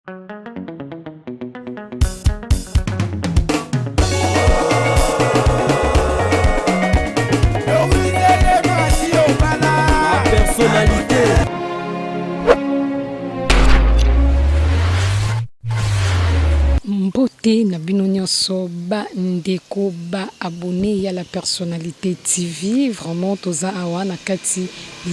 Personnalité. Mbote na bino nyonso ba ndeko ba abonné à la Personnalité TV. Vraiment toza awa na kati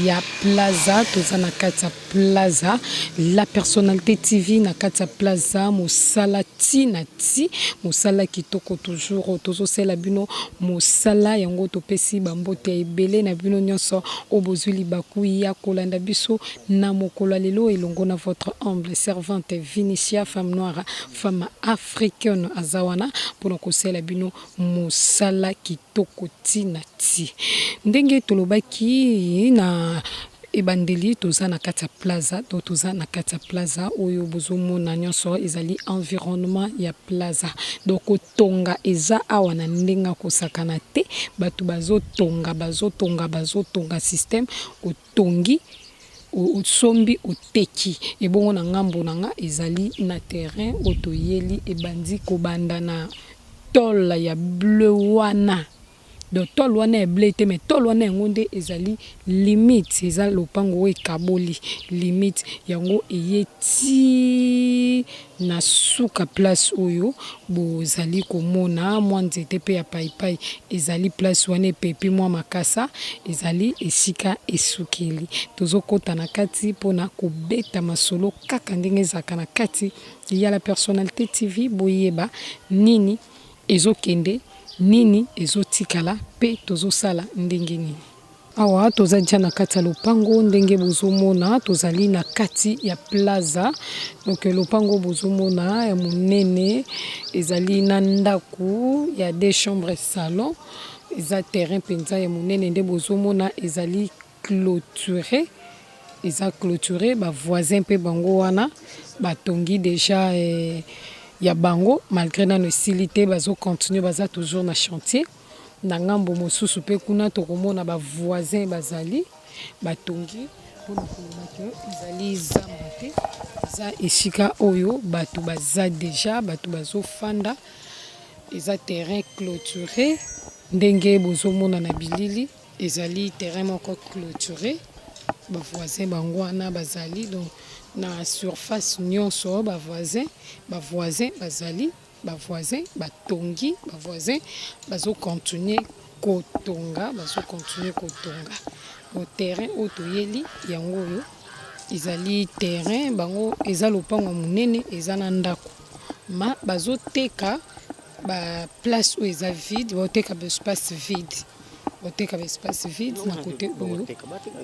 ya plaza, toza na kati ya plaza la Personnalité TV na kati ya plaza mosala tina ti mosala kitoko toujours tozo sela bino mosala yango topesi bambote ebele na bino nyonso obozuli baku ya kolanda biso na mokolo lelo elongo na votre humble servante Vinicia, femme noire, femme africaine azawana pour kosela bino mosala kitoko tina ti ndenge tolobaki na ebandeli toza na kati ya plaza to toza na kati ya plaza oyo bozomona nyonso ezali environnement ya plaza donc tonga eza awa na ndenga kosakana te bato bazotonga système otongi osombi oteki ebongo na ngambo nanga ezali na terrain otoyeli ebandi kobanda na tol ya bleu wana donc tol wana bleu te mais tol wana ngonde ezali limite eza lopango ekaboli limite yango eyeti na suka place oyo bozali komona mwa nzete pe ya paipai ezali place wana epepi mwa makasa ezali esika esukeli tozokota na kati mpona kobeta masolo kaka ndenge ezaka na kati ya la Personnalité TV boyeba nini ezokende nini ezotikala pe tozosala ndenge nini awa toza dia na kati ya lopango ndenge bozomona tozali na kati ya plaza donc lopango bozomona ya monene ezali na ndaku ya deux chambres salon eza terrain penza ya monene nde bozomona ezali clôturé ba voisin pe bango wana batongi déjà ya bango malgré na necessité bazo continuer baza toujours na chantier na ngambo mosusu pe kuna tokomona ba voisins bazali batongi pona kolobaki ezali zamba te za esika oyo bato baza déjà bato bazo fanda eza terrain clôturé ndenge bozomona na bilili ezali terrain moko clôturé ba voisins bango wana bazali donc na surface nyonso ba voisin bazali ba voisin batongi ba voisin bazo continuer kotonga au terrain otoyeli yango yo ezali terrain bango eza lopango monene eza na ndako ma bazo teka ba place où eza vide boteka ba espace vide na côté oyo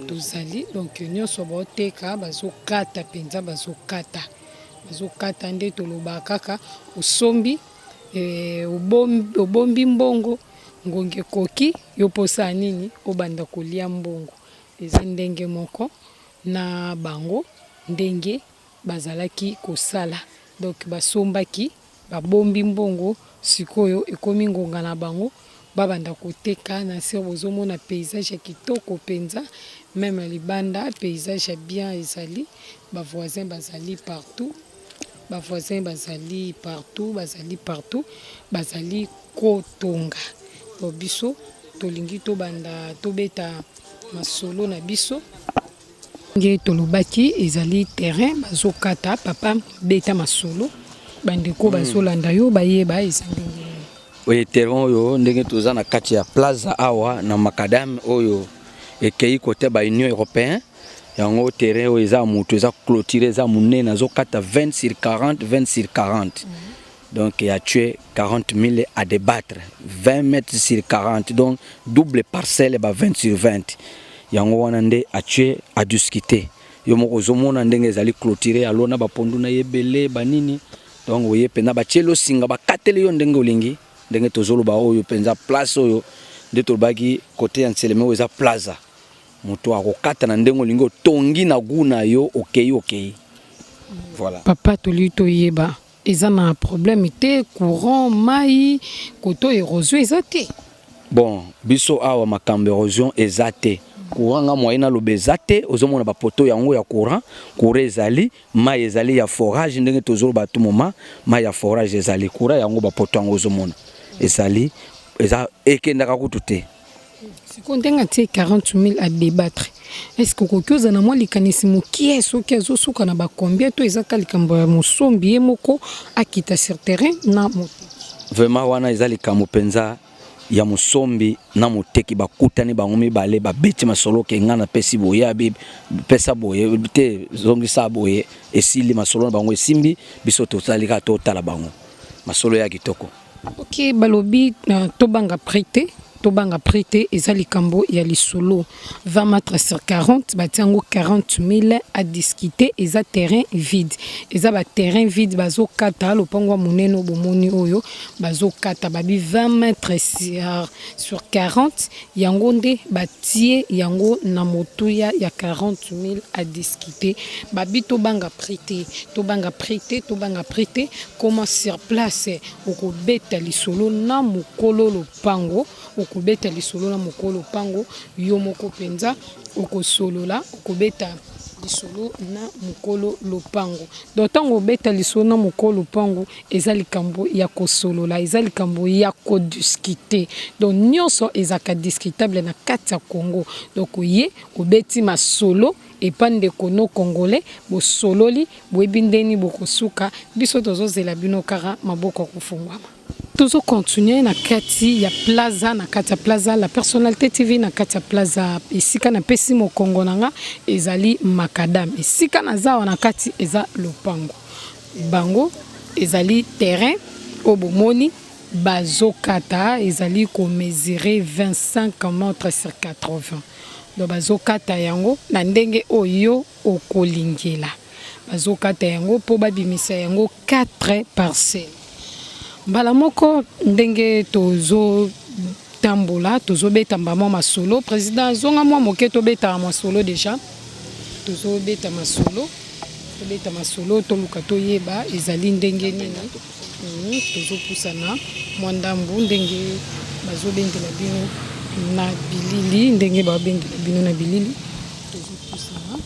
tozali donc nyonso boteka bazokata penza bazokata nde toloba kaka osombi obombi mbongo ngonge koki yo posa nini obanda kolia mbongo eza ndenge moko na bango ndenge bazalaki kosala donc basombaki babombi mbongo sikoyo ekomi ngonga na bango babanda koteka na se bozomona paysage ya kitoko penza même libanda paysage ya bien ezali ba voisins bazali partout bazali kotonga biso tolingi tobanda tobeta masolo na biso nge tolobaki ezali terrain bazokata papa beta masolo bandeko bazolanda yo bayeba ezali oye terrain oyo ndenge toza na kati ya plaza awa na macadam oyo ekei côté ba Union européenne yango terrain oyo eza mutu eza clôturé eza munene azokata 20 sur 40 donc il a tué 40 000 à débattre 20 mètres sur 40 donc double parcelle ba 20 sur 20 yango wana nde a tué a discuter yo moko zomona ndenge ezali clôturé alona ba pondu na yebele banini donc oye pena ba tielo singa ba katele yo ndenge olingi ndenge tozoloba oyo penza place oyo nde tolobaki côté ya Nseleme eza plaza moto akokata na ndenge olingi otongi na guna yo okei voilà papa toli toyeba eza na problème te courant mai koto érosion eza te bon biso awa makambo érosion eza te courant nga moyen na lobezate ozomona ba poto yango ya courant ezali mai ezali ya forage ndenge tozolo ba tout moment mai ya forage ezali courant yango ba poto yango ozomona ezali eza ekendaka kutute siko ndenga tie 40 000 à débattre. Est-ce que kokoza na mwa likanisi mokie soki azosuka na ba combien to ezaka likambo ya mosombi moko akita sur terrain na moto vraiment wana ezali likambo penza ya musombi na moteki bakutani bango mibale babeti masolo ke ngana pesi boye abi pesa boye te zongisa boye esili masolo na bango esimbi biso totalika totala bango masolo ya kitoko. OK balobi tobanga prêté ezali kambo ya lisolo 20 mètres sur 40 batiango 40 000 à discuter eza terrain vide eza ba terrain vide bazo kata lopango moneno bomoni oyo bazo kata babi 20 mètres sur 40 yango nde batie yango na motuya ya 40 000 à discuter babi tobanga prêté comment sur place okobeta lisolo na mukolo lopango okobeta lisolo na mokolo pango yo moko penza okosolola okobeta lisolo na mokolo lopango dotango obeta lisolo na mokolo pango eza likambo ya kosolola eza likambo ya kodiscuter donc nyonso ezaka discutable na kati ya Congo donc ye obeti masolo epande kono congolais bosololi boebindeni bokosuka biso tozozela bino kara maboko kufungwama. Toujours continuer na kati ya plaza la personnalité TV na kati ya plaza isika na pesi mo Congo nanga ezali makadam isika na zawa na kati eza lopango bango ezali terrain obomoni bazokata ezali ko mesurer 25 mètres sur 80 donc bazokata yango na ndenge oyo okolingela bazokata yango po babimisa yango 4 parcelles. Mbala moko ndenge tozo tambola tozo beta mbamo masolo président zonga mwa moke to beta masolo déjà tozo beta masolo to luka to yeba ezali ndenge nini tozo pusana mwandambu ndenge bazo bengela bino na bilili ndenge ba bengela bino na bilili tozo pusana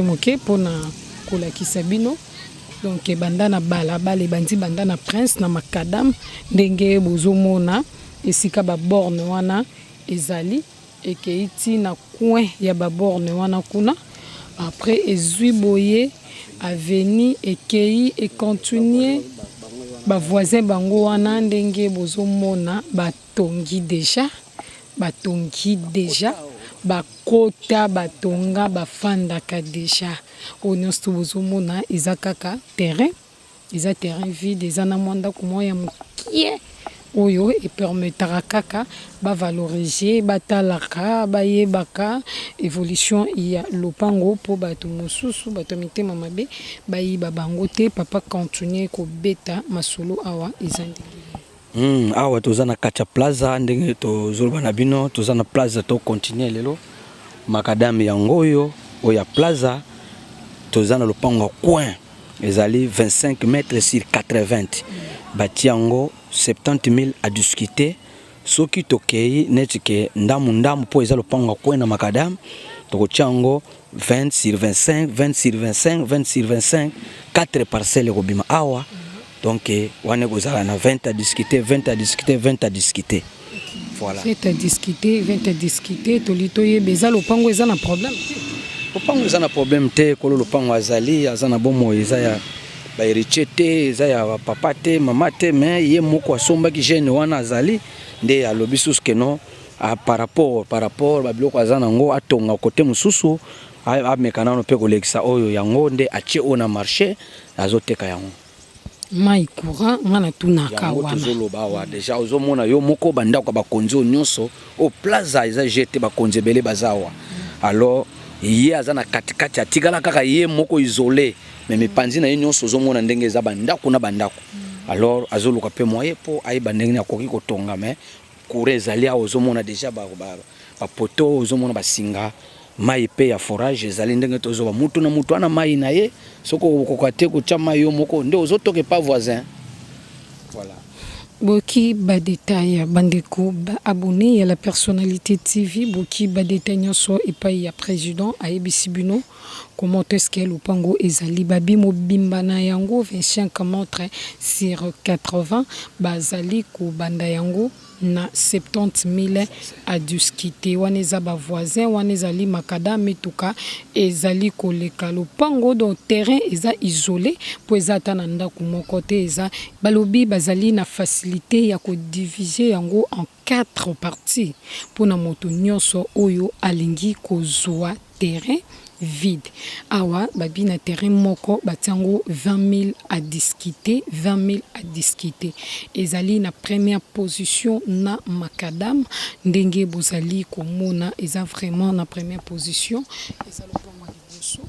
moke pona kolakisa bino. Donc bandana bala bandi bandana prince na makadam ndenge bozomona esika ba borne wana ezali ekeiti na coin ya ba borne wana kuna après ezui boye aveni ekei et continuer ba voisin bango wana ndenge bozomona batongi déjà bakota batonga bafandaka déjà onyosto bozomona eza kaka terrain vide eza na mwanda kumo ya mokie oyo epermetaka kaka bavaloriser batalaka bayebaka évolution ya lopango po bato mosusu bato mitema mabe bayiba bango te papa continuer kobeta masolo awa eza ndenge awa toza na kati ya plaza ndenge tozoloba na bino toza na plaza to continuer lelo makadami yango oyo ya plaza toza na lopango coin ezali 25 mètres sur 80 bati yango 70 000 à discuter soki tokei netike ndamu po eza lopango coin na makadam tokotia yango 20 sur 25 20 sur 25 20 sur 25 4 parcelles kobima awa donc wane kozala na 20 à discuter 20 à discuter 20 à discuter voilà 20 à discuter tolito yebeza lopango eza na problème lopango eza na problème te kolo lopango azali aza na bomo eza ya ba héritier te eza ya papa te mama te mais ye moko asombaki jeune wana azali nde alobi susu keno par rapport ba biloko aza nango atonga côté mususu amekana no pe kolekisa oyo yango nde atie ona marché azoteka yango mai courant ngana tunaka wana tozoloba wa déjà ozomona yo moko bandako bakonzi nyonso au plaza eza jeté bakonzi belé bazawa alors ye aza na katikati atikala kaka ye moko isolé mais mipanzi na ye nyonso ozomona ndenge eza bandako na bandako alors azoluka pe moye po ayeba ndenge akoki kotonga mais courant ezali ozomona déjà ba poto ozomona basinga mai pe ya forage ezali ndenge tozoba mutu na mutu ana mai na ye soko kokate ko cha mai yo moko nde ozotoke pa voisin voilà Boki ba détail bandeko ba abonné à la personnalité TV boki ba détail nyonso epai ya président ayebisi bino comment est-ce qu'elle lupango ezali babi mobimba na yango 25 montre sur 80 bazali ko banda yango na 70 000 aduskite wana eza bavoisin wana ezali makada mituka ezali koleka lopango donc terrain eza isolé po eza ata na ndako moko te eza balobi bazali na facilité ya kodiviser yango en 4 parties mpona moto nyonso oyo alingi kozwa terrain vide awa babi na terrain moko batiango 20 000 à discuter 20 000 à discuter ezali na première position na makadam ndenge bozali komona eza vraiment na première position ezali kwa liboso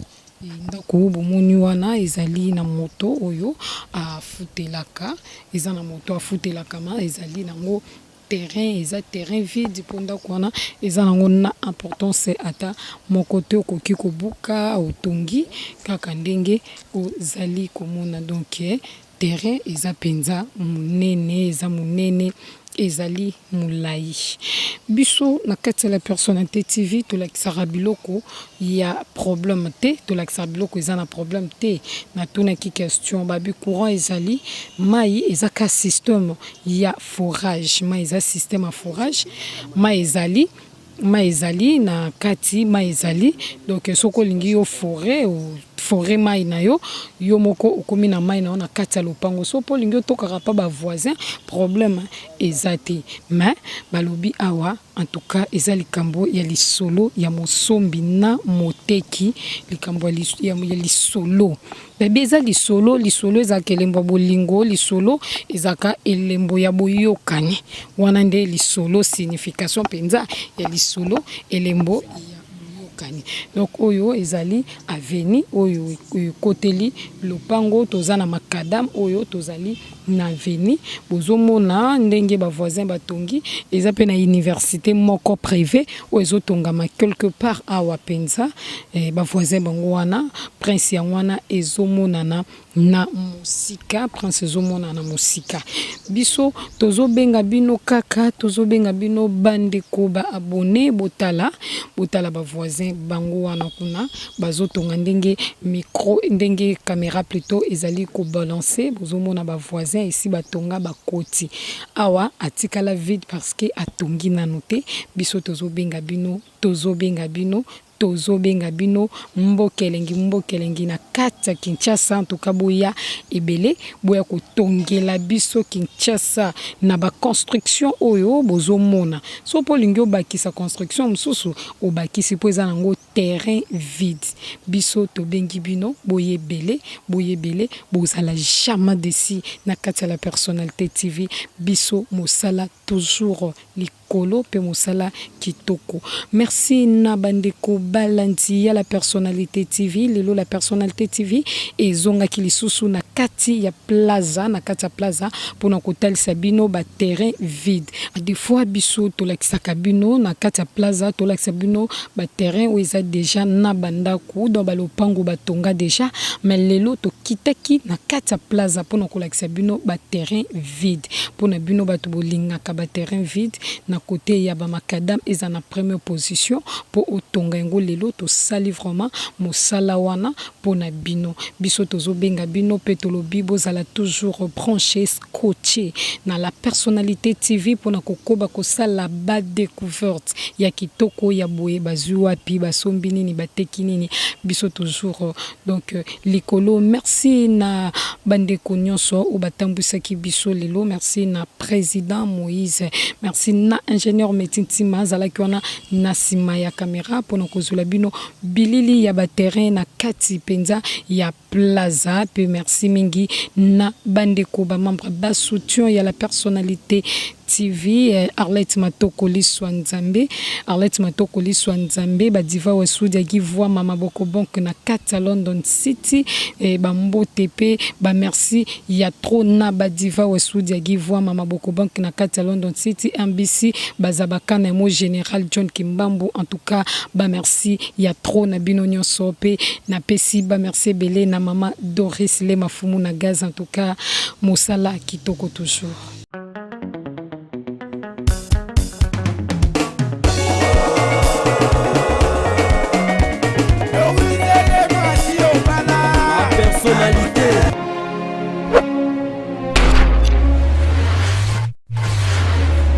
ndako bomoni wana ezali na moto oyo afutelaka eza na moto afutelaka ma ezali nango terrain eza terrain vide ponda kwana eza nango na importance ata moko te okoki kobuka otongi kaka ndenge ozali komona donc terrain eza penza munene eza munene ezali mulai biso na kati la personnalité TV tolakisaka biloko ya problème te tolakisaka biloko eza na problème te na tunaki question babi courant ezali mai eza ka système ya forage mai eza système ya forage mai ezali na kati mai ezali donc soko lingi yo forêt mai na yo moko okomi na mai na yo na kati ya lopango so po lingi otokaka pa ba voisin problème eza te mais balobi awa en tout cas eza likambo ya lisolo ya mosombi na moteki likambo ya lisolo bebe eza lisolo eza kelembo bolingo lisolo ezaka elembo ya boyokani wana nde lisolo signification penza ya lisolo elembo donc oyo ezali aveni oyo koteli lopango tozana makadam oyo tozali na veni bozomona ndenge ba voisin batongi eza pe na université moko privé o ezotongama quelque part awa penza ba voisin bango wana prince ya wana ezomonana na musika prince ezomona na musika biso tozobenga bino kaka tozobenga bino bandeko ba abonné botala ba voisin bango wana kuna bazotonga ndenge micro ndenge caméra plutôt ezali ko balancer bozomona ba voisin ici batonga bakoti awa atikala vide parce que atongi nanu te biso tozobenga bino mbokelengi na kati ya Kinshasa en tout cas boya ebele boya kotongela biso Kinshasa na ba construction oyo bozomona so po lingi obakisa construction mususu obakisi po eza nango terrain vide biso tobengi bino boye ebele bozala jamais desi na kati ya la personnalité TV biso mosala toujours likolo pe mosala kitoko merci na bandeko balandi ya la personnalité TV lelo la personnalité TV ezongaki lisusu na kati ya plaza pona kotalisa bino ba terrain vide des fois biso tolakisaka bino na kati ya plaza tolakisa bino ba terrain où eza déjà na bandako dans balopango batonga déjà mais lelo tokitaki na kati ya plaza pona kolakisa bino ba terrain vide pona bino bato bolingaka ba terrain vide na côté ya ba makadam eza na première position po otonga ngo lelo to sali vraiment mosala wana pona bino biso tozobenga bino pe tolobi bozala toujours branché scotché na la personnalité TV pona kokoba kosala ba découverte ya kitoko ya boye bazua pi basombi nini bateki nini biso toujours donc likolo merci na bandeko nyonso o batambusaki biso lelo merci na président Moïse merci na ingénieur Metintima zalaki wana na sima ya caméra pona kozula bino bilili ya ba terrain na kati penza ya plaza pe merci mingi na bandeko ba membre ba soutien ya la personnalité TV Arlette Matokoli Swanzambe ba diva wa Sudi Givwa mama boko bank na kata London City ba mbote pe ba merci ya trop na ba diva wa Sudi Givwa mama boko bank na kata London City MBC bazabaka na mo général John Kimbambu en tout cas ba merci ya trop na bino nyonso pe na pesi ba merci belé na mama Doris le mafumu na gaz en tout cas mosala kitoko toujours